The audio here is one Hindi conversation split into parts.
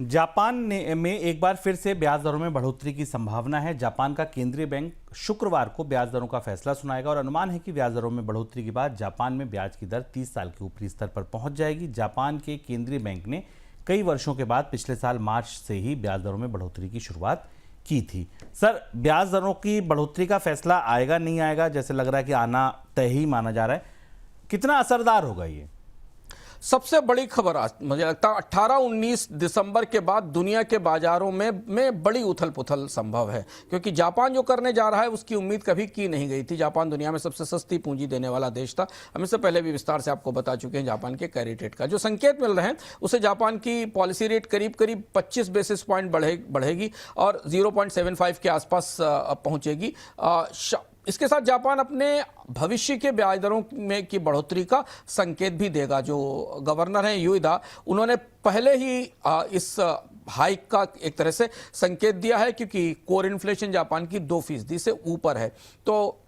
में एक बार फिर से ब्याज दरों में बढ़ोतरी की संभावना है। जापान का केंद्रीय बैंक शुक्रवार को ब्याज दरों का फैसला सुनाएगा और अनुमान है कि ब्याज दरों में बढ़ोतरी के बाद जापान में ब्याज की दर 30 साल के ऊपरी स्तर पर पहुंच जाएगी। जापान के केंद्रीय बैंक ने कई वर्षों के बाद पिछले साल मार्च से ही ब्याज दरों में बढ़ोतरी की शुरुआत की थी। सर, ब्याज दरों की बढ़ोतरी का फैसला आएगा नहीं आएगा, जैसे लग रहा है कि आना तय ही माना जा रहा है, कितना असरदार होगा ये? सबसे बड़ी खबर आज मुझे लगता है 18-19 दिसंबर के बाद दुनिया के बाजारों में बड़ी उथल पुथल संभव है, क्योंकि जापान जो करने जा रहा है उसकी उम्मीद कभी की नहीं गई थी। जापान दुनिया में सबसे सस्ती पूंजी देने वाला देश था। हम इससे पहले भी विस्तार से आपको बता चुके हैं जापान के कैरी रेट का जो संकेत मिल रहे हैं, उसे जापान की पॉलिसी रेट करीब करीब 25 बेसिस पॉइंट बढ़ेगी और 0.75 के आसपास पहुंचेगी। इसके साथ जापान अपने भविष्य के ब्याज दरों में की बढ़ोतरी का संकेत भी देगा। जो गवर्नर हैं युइदा, उन्होंने पहले ही इस हाइक का एक तरह से संकेत दिया है, क्योंकि कोर इन्फ्लेशन जापान की 2% से ऊपर है, तो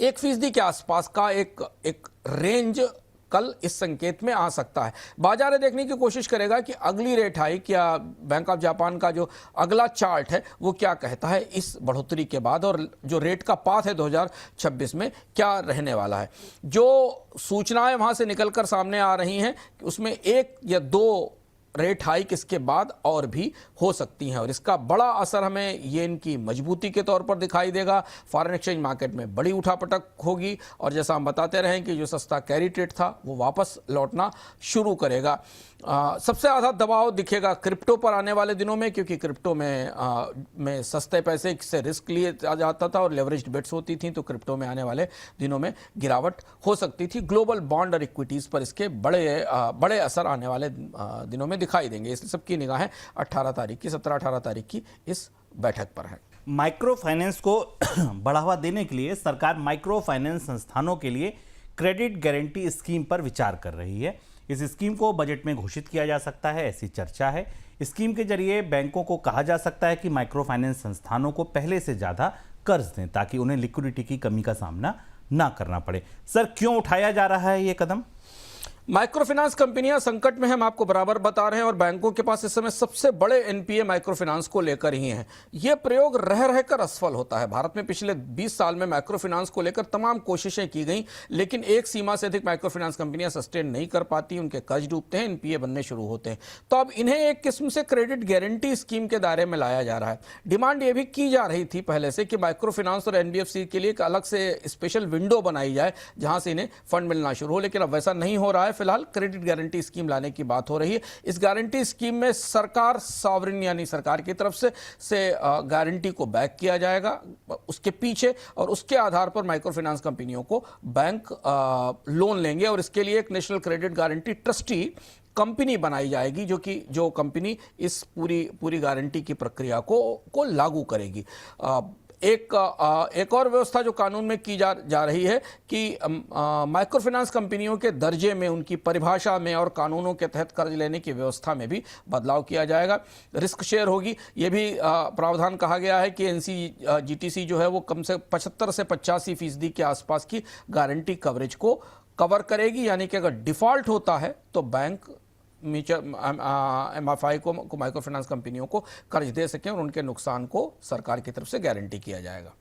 1% के आसपास का एक रेंज कल इस संकेत में आ सकता है। बाजार देखने की कोशिश करेगा कि अगली रेट हाइक या बैंक ऑफ जापान का जो अगला चार्ट है वो क्या कहता है इस बढ़ोतरी के बाद, और जो रेट का पाथ है 2026 में क्या रहने वाला है। जो सूचनाएं वहां से निकलकर सामने आ रही हैं उसमें 1 या 2 रेट हाइक इसके बाद और भी हो सकती हैं, और इसका बड़ा असर हमें येन की मजबूती के तौर पर दिखाई देगा। फॉरेन एक्सचेंज मार्केट में बड़ी उठापटक होगी, और जैसा हम बताते रहे कि जो सस्ता कैरी ट्रेड था वो वापस लौटना शुरू करेगा। सबसे ज़्यादा दबाव दिखेगा क्रिप्टो पर आने वाले दिनों में, क्योंकि क्रिप्टो में सस्ते पैसे से रिस्क लिए जाता था और लेवरेज्ड बेट्स होती थी, तो क्रिप्टो में आने वाले दिनों में गिरावट हो सकती थी। ग्लोबल बॉन्ड और इक्विटीज़ पर इसके बड़े असर आने वाले दिनों में दिखाई देंगे। इसलिए सबकी निगाहें 17-18 तारीख की इस बैठक पर है। माइक्रो फाइनेंस को बढ़ावा देने के लिए सरकार माइक्रो फाइनेंस संस्थानों के लिए क्रेडिट गारंटी स्कीम पर विचार कर रही है। इस स्कीम को बजट में घोषित किया जा सकता है, ऐसी चर्चा है। स्कीम के जरिए बैंकों को कहा जा सकता है कि माइक्रो फाइनेंस संस्थानों को पहले से ज़्यादा कर्ज दें, ताकि उन्हें लिक्विडिटी की कमी का सामना ना करना पड़े। सर, क्यों उठाया जा रहा है ये कदम? माइक्रो फाइनेंस कंपनियां संकट में हैं, हम आपको बराबर बता रहे हैं, और बैंकों के पास इस समय सबसे बड़े एनपीए माइक्रो फाइनेंस को लेकर ही हैं। यह प्रयोग रह रहकर असफल होता है। भारत में पिछले 20 साल में माइक्रो फाइनेंस को लेकर तमाम कोशिशें की गई, लेकिन एक सीमा से अधिक माइक्रो फाइनेंस कंपनियां सस्टेन नहीं कर पाती, उनके कर्ज डूबते हैं, एनपीए बनने शुरू होते हैं। तो अब इन्हें एक किस्म से क्रेडिट गारंटी स्कीम के दायरे में लाया जा रहा है। डिमांड यह भी की जा रही थी पहले से कि माइक्रो फाइनेंस और एनबीएफसी के लिए एक अलग से स्पेशल विंडो बनाई जाए जहां से इन्हें फंड मिलना शुरू हो, लेकिन अब वैसा नहीं हो रहा है। फिलहाल क्रेडिट गारंटी स्कीम लाने की बात हो रही है। इस गारंटी स्कीम में सरकार सॉवरेन यानी सरकार की तरफ से गारंटी को बैक किया जाएगा उसके पीछे, और उसके आधार पर माइक्रो फाइनेंस कंपनियों को बैंक लोन लेंगे, और इसके लिए एक national credit guarantee trustee company बनाई जाएगी, जो कंपनी इस पूरी गारंटी की प्रक्रिया को लागू करेगी। एक और व्यवस्था जो कानून में की जा रही है कि माइक्रो फाइनेंस कंपनियों के दर्जे में, उनकी परिभाषा में और कानूनों के तहत कर्ज लेने की व्यवस्था में भी बदलाव किया जाएगा। रिस्क शेयर होगी, ये भी प्रावधान कहा गया है कि एनसीजीटीसी जो है वो कम से 75 से 85% के आसपास की गारंटी कवरेज को कवर करेगी, यानी कि अगर डिफॉल्ट होता है तो बैंक एमएफआई को माइक्रो फाइनेंस कंपनियों को कर्ज दे सकें और उनके नुकसान को सरकार की तरफ से गारंटी किया जाएगा।